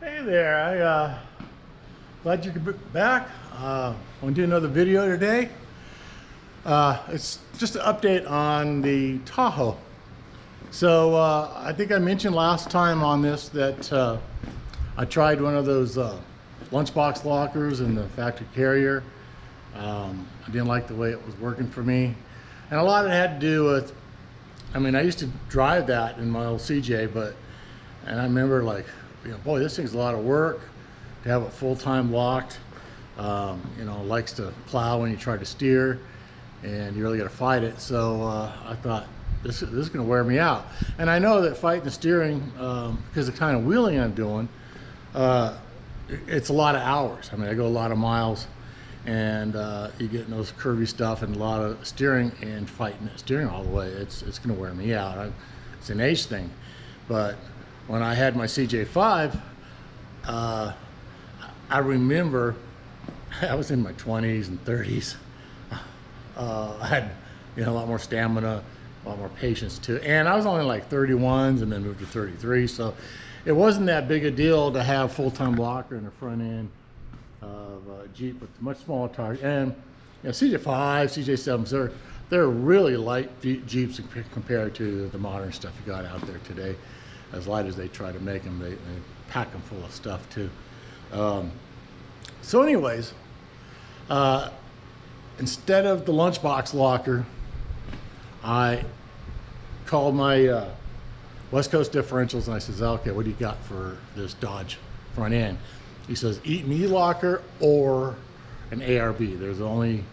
Hey there, glad you could be back. I want to do another video today. It's just an update on the Tahoe. So I think I mentioned last time on this that I tried one of those lunchbox lockers in the factory carrier. I didn't like the way it was working for me. And a lot of it had to do with, I mean, I used to drive that in my old CJ, and I remember like, boy, this thing's a lot of work to have it full-time locked. Likes to plow when you try to steer, and you really got to fight it. So I thought this is going to wear me out. And I know that fighting the steering, because of the kind of wheeling I'm doing, it's a lot of hours. I mean, I go a lot of miles, and you get in those curvy stuff and a lot of steering, and fighting that steering all the way, it's going to wear me out. It's an age thing. But when I had my CJ5, I remember I was in my 20s and 30s. I had a lot more stamina, a lot more patience too, and I was only like 31s and then moved to 33, so it wasn't that big a deal to have full-time locker in the front end of a Jeep with much smaller tires. And CJ5, CJ7s, they're really light Jeeps compared to the modern stuff you got out there today. As light as they try to make them, they pack them full of stuff too. So anyways, instead of the lunchbox locker, I called my West Coast Differentials, and I says, okay, what do you got for this Dodge front end? He says, an E-locker or an ARB. There's only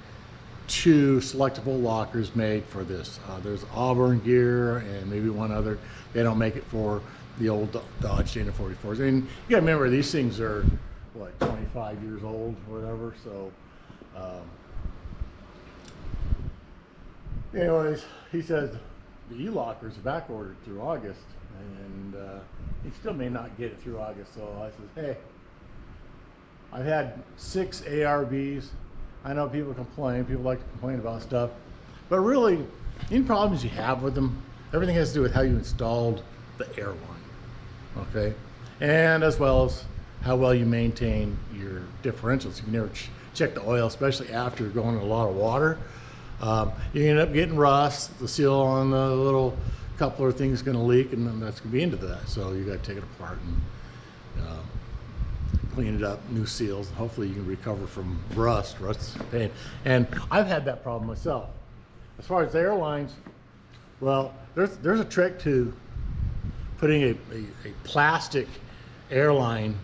two selectable lockers made for this. There's Auburn Gear and maybe one other. They don't make it for the old Dodge Dana 44s. And you gotta remember, these things are what, 25 years old or whatever. So anyways, he says the E-lockers are back ordered through August, and he still may not get it through August. So I says, hey, I've had 6 ARBs. I know people complain, people like to complain about stuff, but really, any problems you have with them, everything has to do with how you installed the airline, okay? And as well as how well you maintain your differentials. You can never check the oil, especially after going in a lot of water. You end up getting rust, the seal on the little coupler thing is gonna leak, and then that's gonna be into that. So you gotta take it apart and clean it up, new seals, and hopefully you can recover from rust. Rust's a pain. And I've had that problem myself. As far as the airlines, well, there's a trick to putting a plastic airline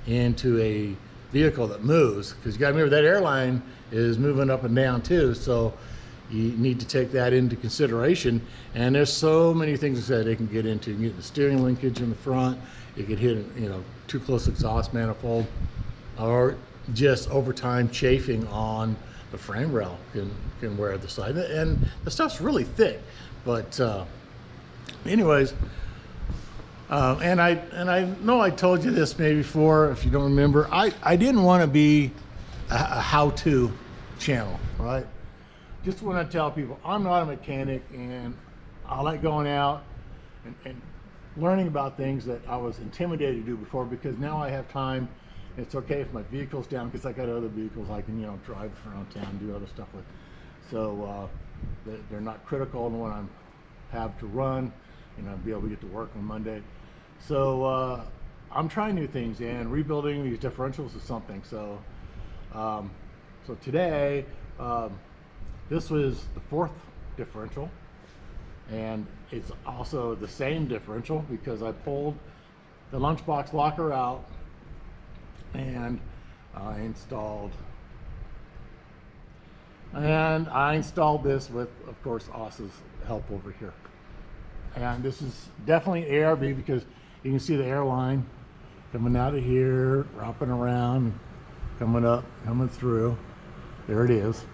into a vehicle that moves, because you gotta remember that airline is moving up and down too, so you need to take that into consideration. And there's so many things that they can get into. You can get the steering linkage in the front, you could hit too close exhaust manifold, or just over time chafing on the frame rail can wear the side. And the stuff's really thick. But anyways, and I know I told you this maybe before, if you don't remember, I didn't want to be a how-to channel, right? Just want to tell people I'm not a mechanic, and I like going out and learning about things that I was intimidated to do before, because now I have time. It's okay if my vehicle's down, because I got other vehicles I can drive around town, do other stuff with. So they're not critical on when I have to run, and I'll be able to get to work on Monday. So I'm trying new things, and rebuilding these differentials is something. So so today, this was the 4th differential, and it's also the same differential because I pulled the lunchbox locker out and I installed this with, of course, Osa's help over here. And this is definitely ARB, because you can see the airline coming out of here, wrapping around, coming up, coming through. There it is.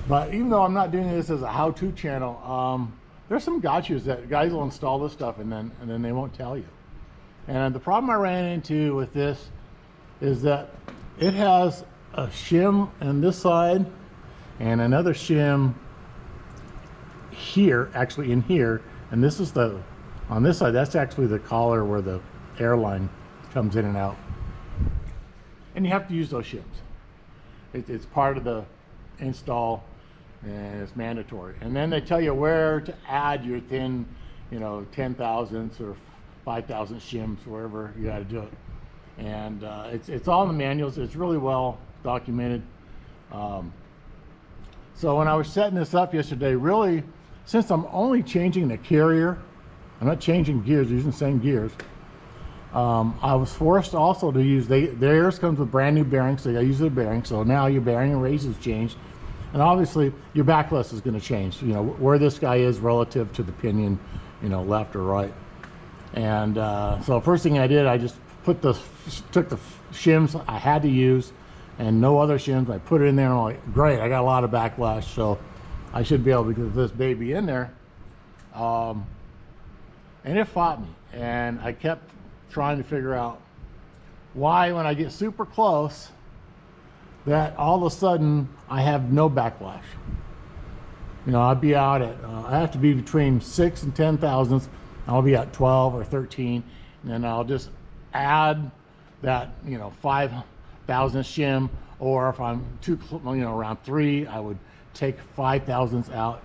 But even though I'm not doing this as a how-to channel, there's some gotchas that guys will install this stuff and then they won't tell you. And the problem I ran into with this is that it has a shim on this side and another shim here, actually in here, and this is the On this side, that's actually the collar where the airline comes in and out. And you have to use those shims. It's part of the install, and it's mandatory. And then they tell you where to add your thin, 10 thousandths or 5,000 shims, wherever you got to do it. And it's all in the manuals. It's really well documented. So when I was setting this up yesterday, really, since I'm only changing the carrier, I'm not changing gears, using the same gears. I was forced also to use, theirs comes with brand new bearings, so I use the bearings. So now your bearing and race has changed. And obviously your backlash is going to change, where this guy is relative to the pinion, left or right. And so first thing I did, I just took the shims I had to use and no other shims. I put it in there and I'm like, great, I got a lot of backlash, so I should be able to get this baby in there. And it fought me, and I kept trying to figure out why, when I get super close, that all of a sudden I have no backlash. I'd be out at, I have to be between 6 and 10 thousandths. I'll be at 12 or 13, and then I'll just add that, 5,000 shim, or if I'm too, around 3, I would take 5 thousandths out,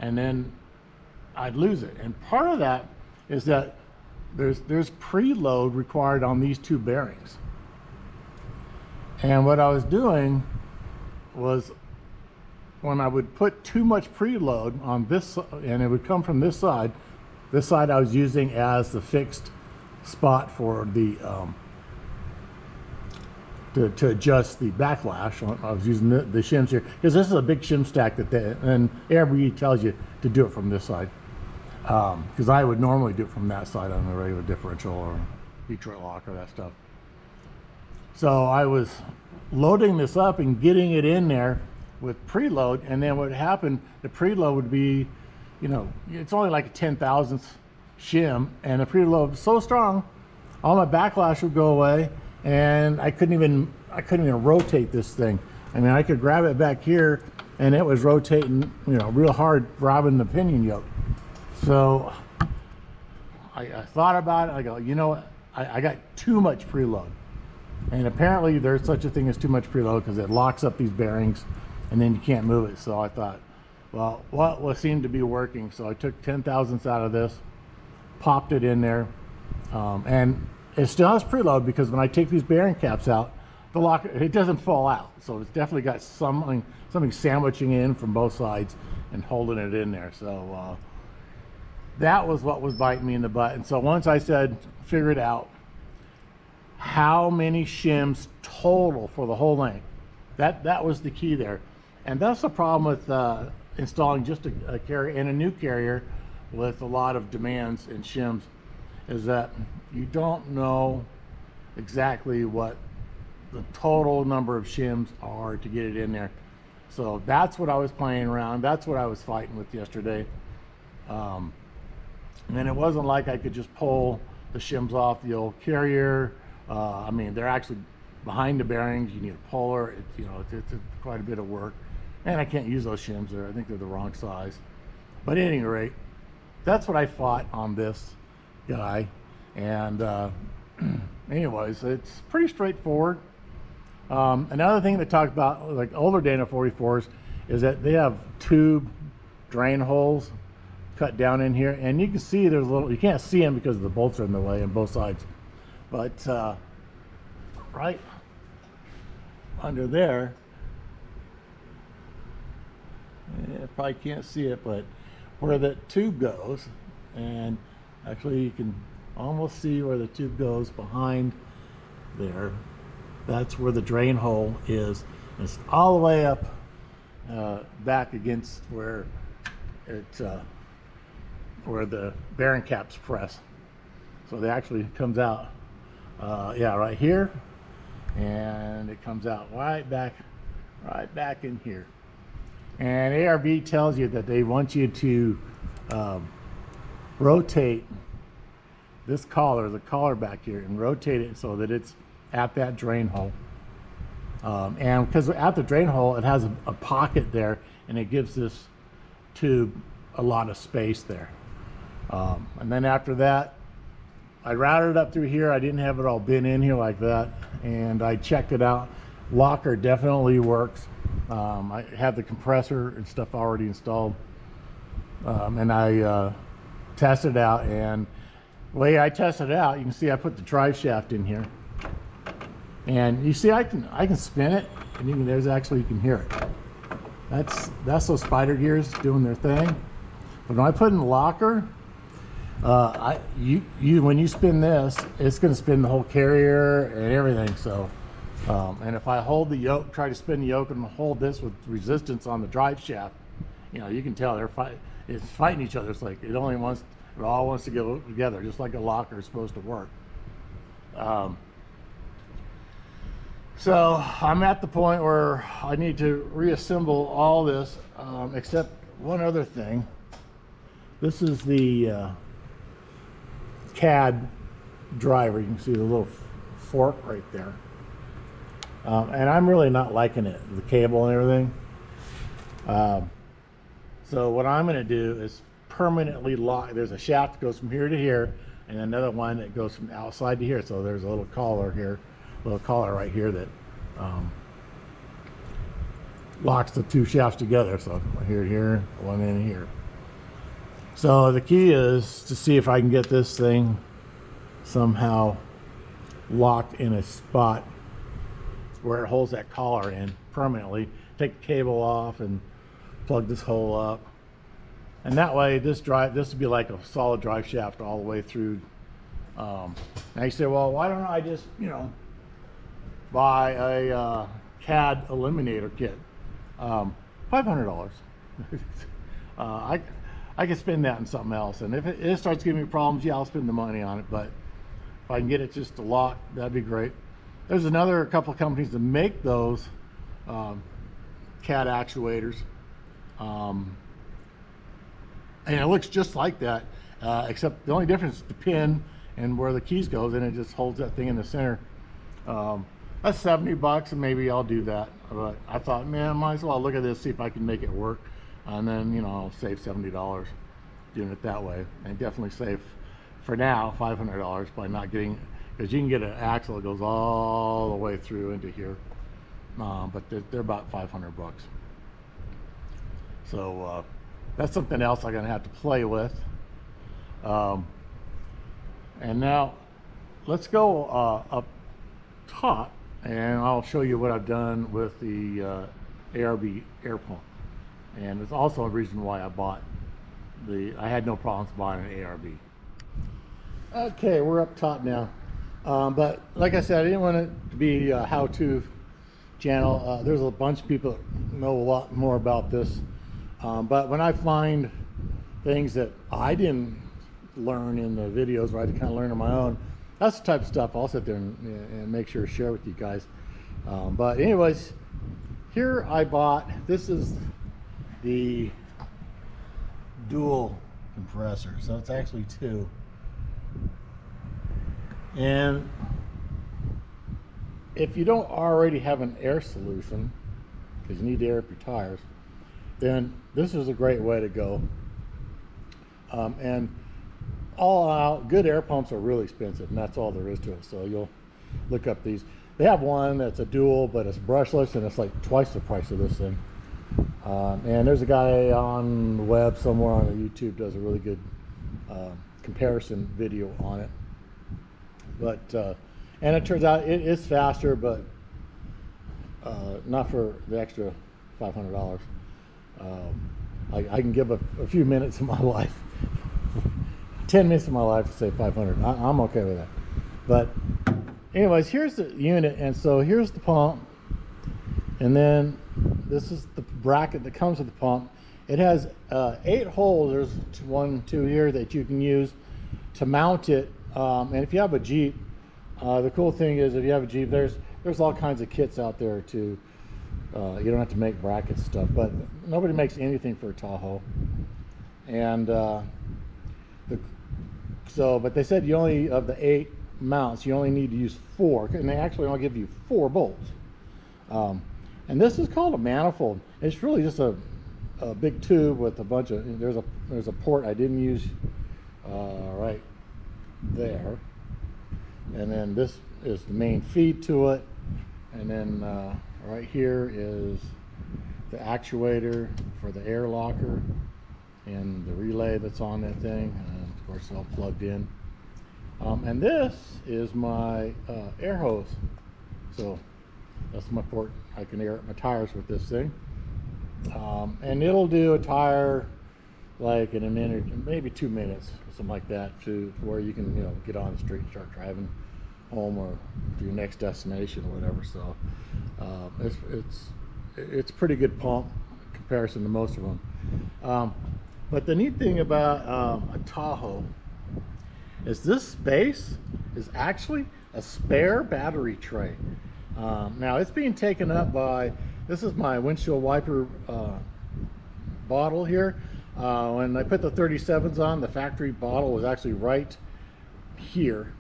and then I'd lose it. And part of that is that there's preload required on these two bearings. And what I was doing was, when I would put too much preload on this, and it would come from this side I was using as the fixed spot for the to adjust the backlash. I was using the shims here because this is a big shim stack and ARB tells you to do it from this side, because I would normally do it from that side on the regular differential or Detroit locker, that stuff. So I was loading this up and getting it in there with preload, and then what happened, the preload would be, it's only like a 10 thousandths shim, and the preload was so strong, all my backlash would go away, and I couldn't even rotate this thing. I mean, I could grab it back here, and it was rotating, real hard, grabbing the pinion yoke. So I thought about it. I go, what? I got too much preload, and apparently there's such a thing as too much preload because it locks up these bearings, and then you can't move it. So I thought, well, what seemed to be working? So I took 10 thousandths out of this, popped it in there, and it still has preload because when I take these bearing caps out, the locker, it doesn't fall out. So it's definitely got something sandwiching in from both sides and holding it in there. So that was what was biting me in the butt. And so once I figured out how many shims total for the whole length, that was the key there. And that's the problem with installing just a carrier and a new carrier with a lot of demands and shims, is that you don't know exactly what the total number of shims are to get it in there. So that's what I was playing around. That's what I was fighting with yesterday. And it wasn't like I could just pull the shims off the old carrier. I mean, they're actually behind the bearings. You need a puller. It's quite a bit of work. And I can't use those shims there. I think they're the wrong size. But at any rate, that's what I fought on this guy. And anyways, it's pretty straightforward. Another thing they talk about, like older Dana 44s, is that they have tube drain holes cut down in here, and you can see there's you can't see them because the bolts are in the way on both sides, but right under there, you probably can't see it, but where the tube goes, and actually you can almost see where the tube goes behind there. That's where the drain hole is. It's all the way up back against where where the bearing caps press. So it actually comes out, yeah, right here, and it comes out right back in here. And ARB tells you that they want you to rotate this collar, the collar back here, and rotate it so that it's at that drain hole. And because at the drain hole, it has a pocket there, and it gives this tube a lot of space there. And then after that, I routed it up through here. I didn't have it all bent in here like that, and I checked it out. Locker definitely works. I have the compressor and stuff already installed, and I tested it out. And the way I tested it out, you can see I put the drive shaft in here, and you see I can spin it, and you can hear it. That's those spider gears doing their thing. But when I put in the locker, when you spin this, it's going to spin the whole carrier and everything. So, and if I hold the yoke, try to spin the yoke and hold this with resistance on the drive shaft, you can tell it's fighting each other. It's like it all wants to go together, just like a locker is supposed to work. So I'm at the point where I need to reassemble all this, except one other thing. This is the CAD driver. You can see the little fork right there. And I'm really not liking it, the cable and everything. So what I'm going to do is permanently lock. There's a shaft that goes from here to here, and another one that goes from outside to here. So there's a little collar here, right here that locks the two shafts together. So here to here, one in here. So the key is to see if I can get this thing somehow locked in a spot where it holds that collar in permanently. Take the cable off and plug this hole up, and that way this would be like a solid drive shaft all the way through. Now you say, well, why don't I just buy a CAD eliminator kit? $500. I can spend that on something else, and if it starts giving me problems, yeah, I'll spend the money on it. But if I can get it just to lock, that'd be great. There's a couple of companies that make those CAD actuators, and it looks just like that, except the only difference is the pin and where the keys goes, and it just holds that thing in the center. That's $70, and maybe I'll do that. But I thought, man, I might as well look at this, see if I can make it work, and then I'll save $70 doing it that way, and definitely save for now $500 by not getting, because you can get an axle that goes all the way through into here, but they're about $500. So that's something else I'm gonna have to play with. And now let's go up top, and I'll show you what I've done with the ARB air pump. And it's also a reason why I had no problems buying an ARB. Okay, we're up top now. But like I said, I didn't want it to be a how-to channel. There's a bunch of people that know a lot more about this. But when I find things that I didn't learn in the videos, or I had to kind of learn on my own, that's the type of stuff I'll sit there and make sure to share with you guys. But anyways, here I bought, this is the dual compressor, so it's actually two. And if you don't already have an air solution, because you need to air up your tires, then this is a great way to go. And all out, good air pumps are really expensive, and that's all there is to it. So you'll look up these. They have one that's a dual, but it's brushless, and it's like twice the price of this thing. And there's a guy on the web somewhere on YouTube does a really good comparison video on it. But and it turns out it is faster, but not for the extra $500. I can give a few minutes of my life, 10 minutes of my life to save $500. I'm okay with that. But anyways, here's the unit, and so here's the pump, and then this is the bracket that comes with the pump. It has 8 holes. There's 1, 2 here that you can use to mount it. And if you have a Jeep, the cool thing is if you have a Jeep, there's all kinds of kits out there to, you don't have to make bracket stuff, but nobody makes anything for a Tahoe. And but they said of the 8 mounts, you only need to use 4, and they actually only give you 4 bolts. And this is called a manifold. It's really just a big tube with a bunch of, there's a port I didn't use right there, and then this is the main feed to it, and then right here is the actuator for the air locker and the relay that's on that thing, and of course all plugged in. And this is my air hose, so that's my port. I can air my tires with this thing, and it'll do a tire like in a minute, maybe 2 minutes, something like that, to where you can, you know, get on the street and start driving home or to your next destination or whatever. So it's a pretty good pump in comparison to most of them. But the neat thing about a Tahoe is this space is actually a spare battery tray. Now it's being taken up by, this is my windshield wiper bottle here. When I put the 37s on, the factory bottle was actually right here,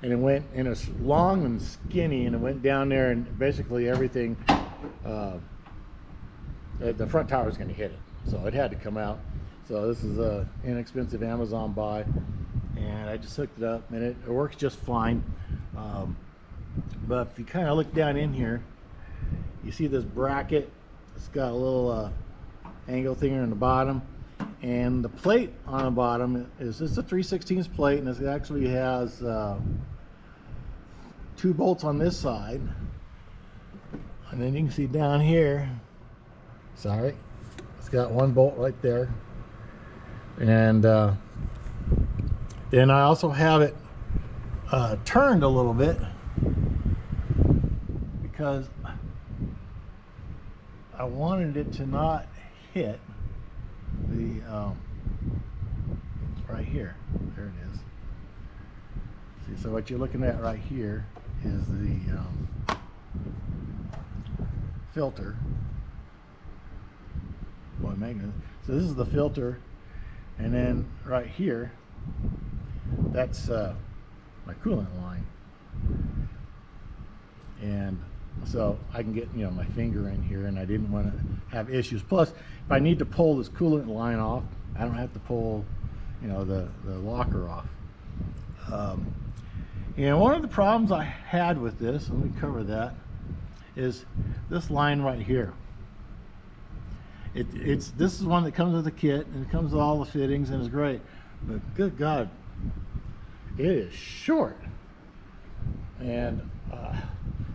and it went, and it's long and skinny, and it went down there, and basically everything, the front tower was going to hit it, so it had to come out. So this is a inexpensive Amazon buy, and I just hooked it up, and it works just fine. But if you kind of look down in here, you see this bracket. It's got a little angle thing here in the bottom, and the plate on the bottom is just a 3/16 plate, and it actually has 2 bolts on this side, and then you can see down here, sorry, it's got 1 bolt right there, and then I also have it turned a little bit because I wanted it to not hit the right here. There it is. See, so what you're looking at right here is the filter. Boy, magnet. So this is the filter, and then right here, that's my coolant line, and so I can get, you know, my finger in here, and I didn't want to have issues. Plus, if I need to pull this coolant line off, I don't have to pull, you know, the locker off. And one of the problems I had with this, let me cover that, is this line right here. This is one that comes with the kit, and it comes with all the fittings, and it's great. But good God, it is short, and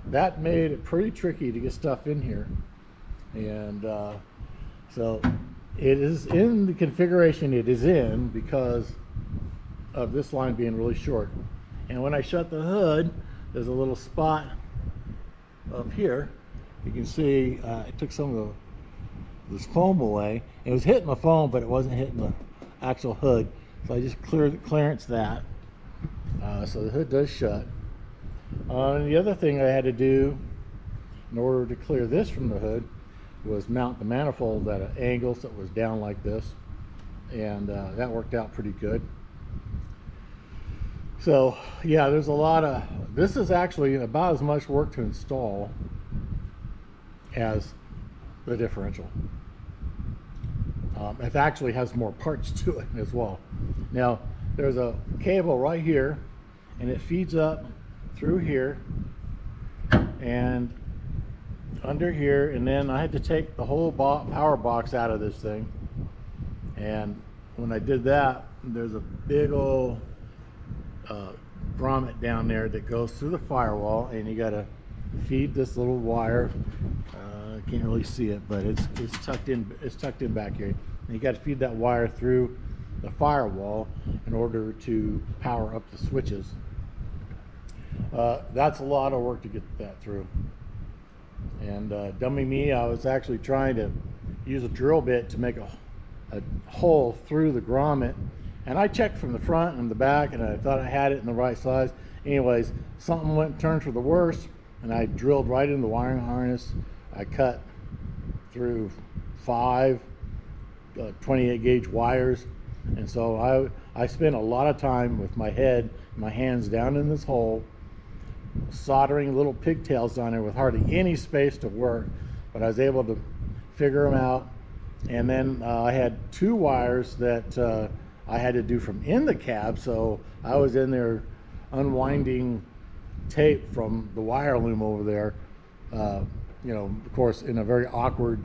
that made it pretty tricky to get stuff in here. And so it is in the configuration it is in because of this line being really short. And when I shut the hood, there's a little spot up here. You can see it took some of this foam away. It was hitting the foam, but it wasn't hitting the actual hood. So I just clearance that. So the hood does shut. And the other thing I had to do in order to clear this from the hood was mount the manifold at an angle so it was down like this, and that worked out pretty good. So yeah, there's a lot of, this is actually about as much work to install as the differential. It actually has more parts to it as well. Now there's a cable right here, and it feeds up through here and under here, and then I had to take the whole power box out of this thing. And when I did that, there's a big old grommet down there that goes through the firewall, and you got to feed this little wire. Can't really see it, but it's tucked in. It's tucked in back here. And you got to feed that wire through the firewall in order to power up the switches. That's a lot of work to get that through. And dummy me, I was actually trying to use a drill bit to make a hole through the grommet, and I checked from the front and the back, and I thought I had it in the right size. Anyways, something went and turned for the worst, and I drilled right in the wiring harness. I cut through 5 28 gauge wires, and so I spent a lot of time with my head, my hands down in this hole, soldering little pigtails on there with hardly any space to work, but I was able to figure them out. And then I had 2 wires that I had to do from in the cab. So I was in there unwinding tape from the wire loom over there, you know, of course in a very awkward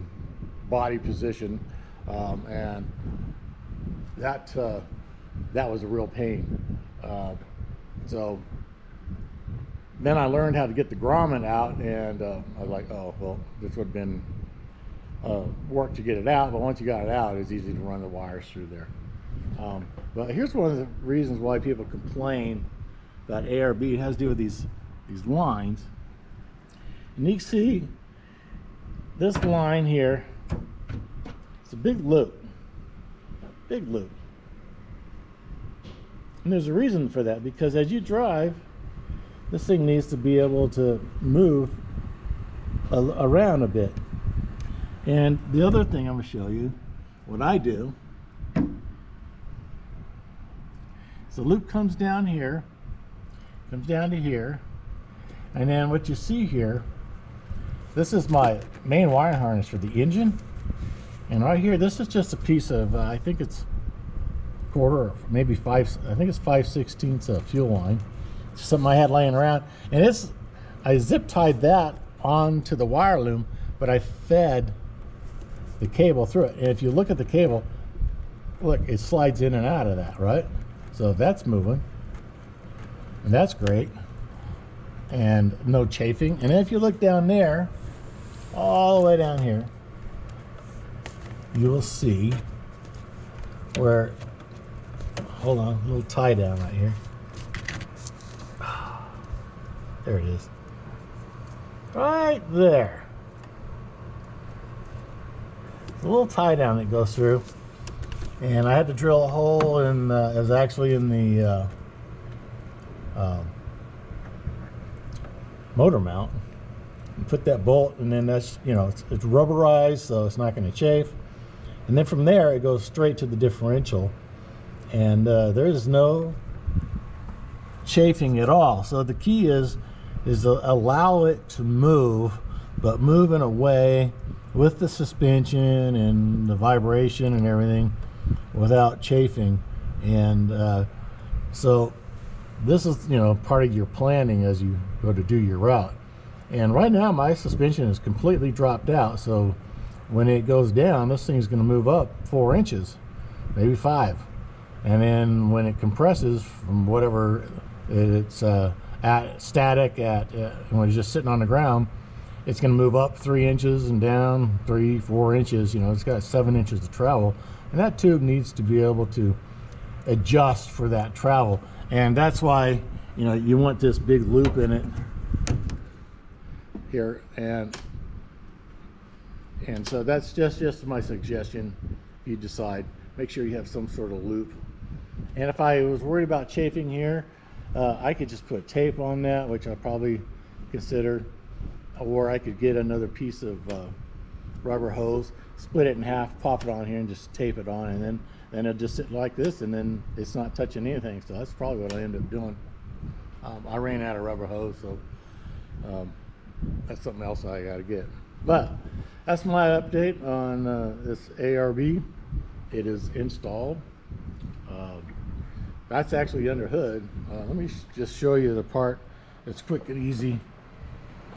body position, and that was a real pain. So then I learned how to get the grommet out, and I was like, oh well, this would have been work to get it out, but once you got it out, it's easy to run the wires through there. But here's one of the reasons why people complain about ARB. It has to do with these lines. And you can see this line here, it's a big loop. Big loop. And there's a reason for that, because as you drive, this thing needs to be able to move around a bit. And the other thing I'm going to show you, what I do, is the loop comes down here, comes down to here, and then what you see here, this is my main wire harness for the engine. And right here, this is just a piece of, I think it's quarter, or maybe I think it's 5/16 of fuel line. It's something I had laying around. And I zip tied that onto the wire loom, but I fed the cable through it. And if you look at the cable, look, it slides in and out of that, right? So that's moving, and that's great, and no chafing. And if you look down there, all the way down here, you will see where, hold on, a little tie down right here. There it is, right there. It's a little tie down that goes through, and I had to drill a hole in. It was actually in the motor mount, and put that bolt, and then that's, you know, it's rubberized, so it's not going to chafe. And then from there, it goes straight to the differential, and there is no chafing at all. So the key is allow it to move, but move in a way with the suspension and the vibration and everything without chafing. And so this is, you know, part of your planning as you go to do your route. And right now my suspension is completely dropped out, so when it goes down, this thing's going to move up 4 inches, maybe 5, and then when it compresses from whatever it's at static at when it's just sitting on the ground, it's going to move up 3 inches and down 3-4 inches. You know, it's got 7 inches to travel, and that tube needs to be able to adjust for that travel. And that's why, you know, you want this big loop in it here, and so that's just my suggestion. If you decide, make sure you have some sort of loop. And if I was worried about chafing here, I could just put tape on that, which I probably consider, or I could get another piece of rubber hose, split it in half, pop it on here, and just tape it on, and then it'll just sit like this, and then it's not touching anything. So that's probably what I end up doing. I ran out of rubber hose, so that's something else I got to get. But that's my update on this ARB. It is installed. That's actually under hood. Let me just show you the part that's quick and easy.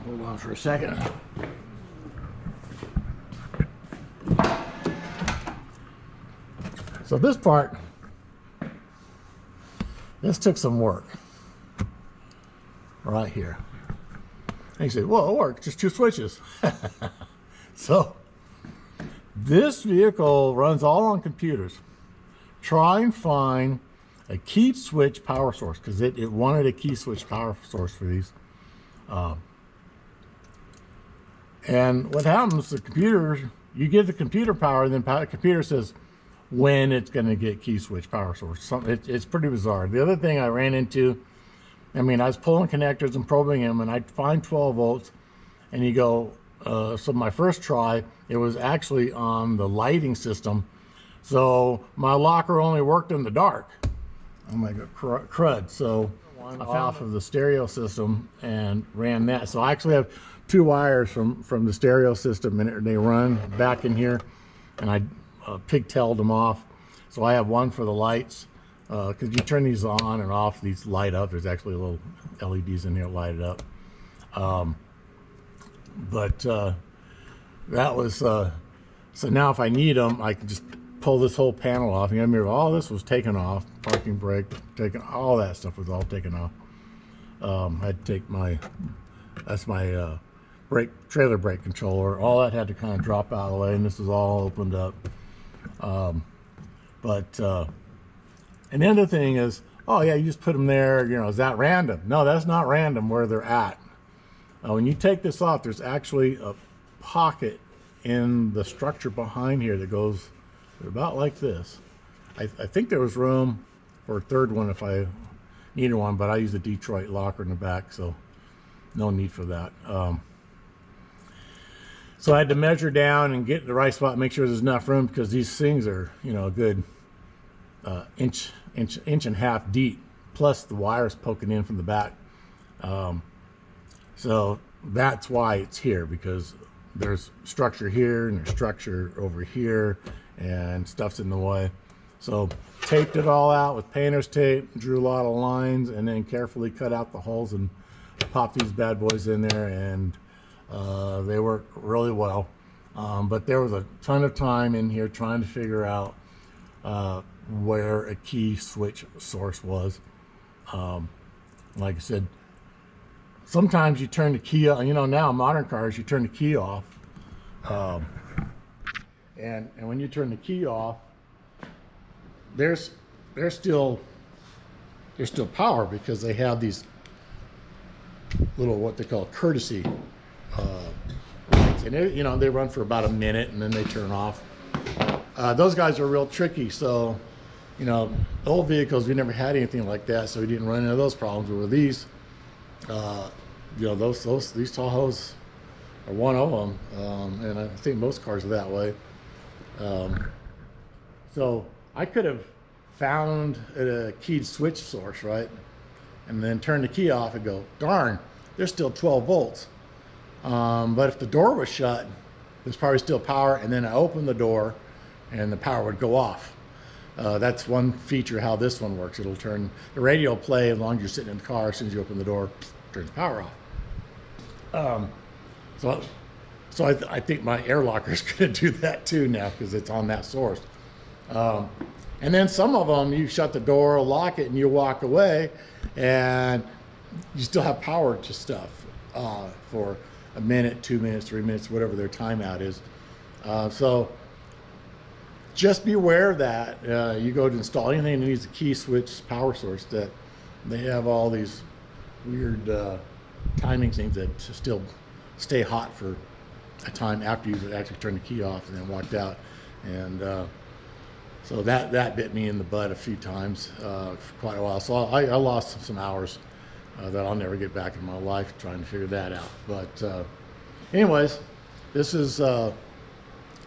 Hold on for a second. So this part, this took some work right here. And you say, well, it worked, just 2 switches. So this vehicle runs all on computers. Try and find a key switch power source, because it wanted a key switch power source for these. And what happens, the computer, you give the computer power, and then the computer says when it's going to get key switch power source. It's pretty bizarre. The other thing I ran into, I mean, I was pulling connectors and probing them, and I'd find 12 volts, and you go, so my first try, it was actually on the lighting system. So my locker only worked in the dark. I'm like a crud. So I off of the stereo system and ran that. So I actually have 2 wires from the stereo system, and they run back in here, and I pigtailed them off. So I have one for the lights, because you turn these on and off, these light up. There's actually little LEDs in here light it up. That was, so now if I need them, I can just pull this whole panel off. And remember, all this was taken off. Parking brake, taken, all that stuff was all taken off. I had to take my, that's my trailer brake controller. All that had to kind of drop out of the way, and this is all opened up. And the other thing is, oh yeah, you just put them there, you know, is that random? No, that's not random where they're at. When you take this off, there's actually a pocket in the structure behind here that goes about like this. I think there was room for a third one if I needed one, but I use a Detroit locker in the back, so no need for that. So I had to measure down and get the right spot, make sure there's enough room, because these things are, you know, a good inch and a half deep, plus the wires poking in from the back. So that's why it's here, because there's structure here and there's structure over here, and stuff's in the way. So taped it all out with painter's tape, drew a lot of lines, and then carefully cut out the holes and popped these bad boys in there, and they work really well. But there was a ton of time in here trying to figure out where a key switch source was. Like I said, sometimes you turn the key on, you know, now modern cars, you turn the key off. And when you turn the key off, there's still power, because they have these little, what they call courtesy lights, and you know, they run for about a minute and then they turn off. Those guys are real tricky. So, you know, old vehicles, we never had anything like that, so we didn't run into those problems. But with these, you know, these Tahoes are one of them, and I think most cars are that way. So I could have found a keyed switch source, right, and then turn the key off and go, darn, there's still 12 volts. But if the door was shut, there's probably still power, and then I open the door and the power would go off. That's one feature how this one works. It'll turn, the radio will play as long as you're sitting in the car. As soon as you open the door, turns the power off. So I think my air locker is going to do that too now, because it's on that source. And then some of them, you shut the door, lock it, and you walk away, and you still have power to stuff for a minute, 2 minutes, 3 minutes, whatever their timeout is. So just be aware of that. You go to install anything that needs a key switch power source, that they have all these weird timing things that still stay hot for a time after you actually turned the key off and then walked out. And so that bit me in the butt a few times for quite a while. So I lost some hours that I'll never get back in my life trying to figure that out. But anyways, this is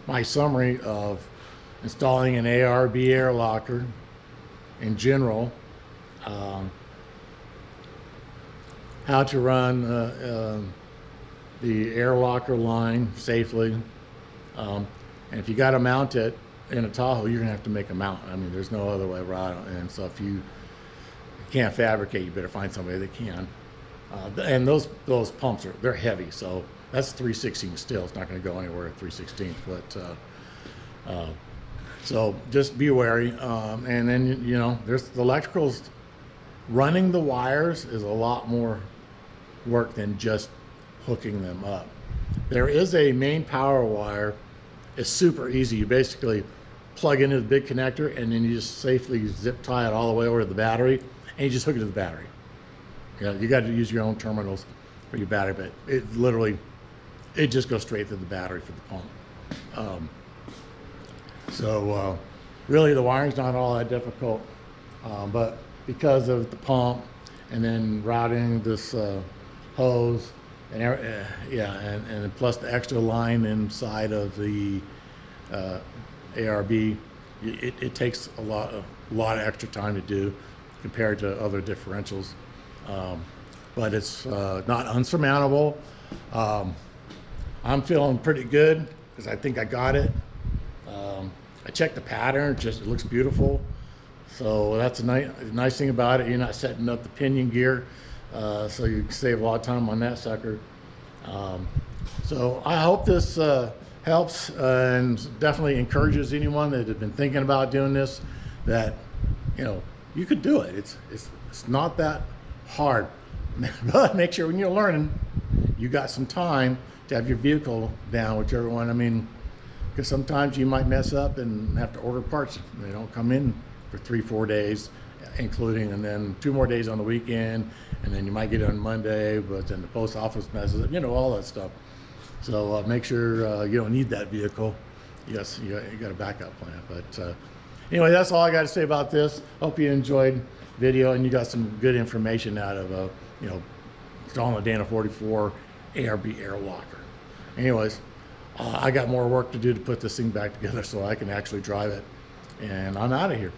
my summary of installing an ARB Air Locker in general, how to run the Air Locker line safely, and if you got to mount it in a Tahoe, you're gonna have to make a mount. I mean, there's no other way around it. And so if you can't fabricate, you better find somebody that can. And those pumps they're heavy, so that's 3/16 still. It's not going to go anywhere at 3/16. But so just be wary. And then you know, there's the electricals. Running the wires is a lot more work than just hooking them up. There is a main power wire. It's super easy. You basically plug into the big connector, and then you just safely zip tie it all the way over to the battery, and you just hook it to the battery. You know, you got to use your own terminals for your battery, but it just goes straight to the battery for the pump. Really the wiring's not all that difficult, but because of the pump and then routing this hose and and plus the extra line inside of the ARB, it takes a lot of extra time to do compared to other differentials, but it's not unsurmountable. I'm feeling pretty good because I think I got it. I checked the pattern, it looks beautiful. So that's a nice thing about it. You're not setting up the pinion gear, so you can save a lot of time on that sucker. So I hope this helps and definitely encourages anyone that has been thinking about doing this, that you could do it. It's not that hard, but make sure when you're learning, you got some time to have your vehicle down, whichever one. I mean, because sometimes you might mess up and have to order parts. They don't come in for 3-4 days, including, and then 2 more days on the weekend, and then you might get it on Monday, but then the post office messes up, all that stuff. So make sure you don't need that vehicle. Yes, you got a backup plan. But anyway, that's all I got to say about this. Hope you enjoyed the video and you got some good information out of installing a Dana 44 ARB Air Locker. Anyways, I got more work to do to put this thing back together so I can actually drive it. And I'm out of here.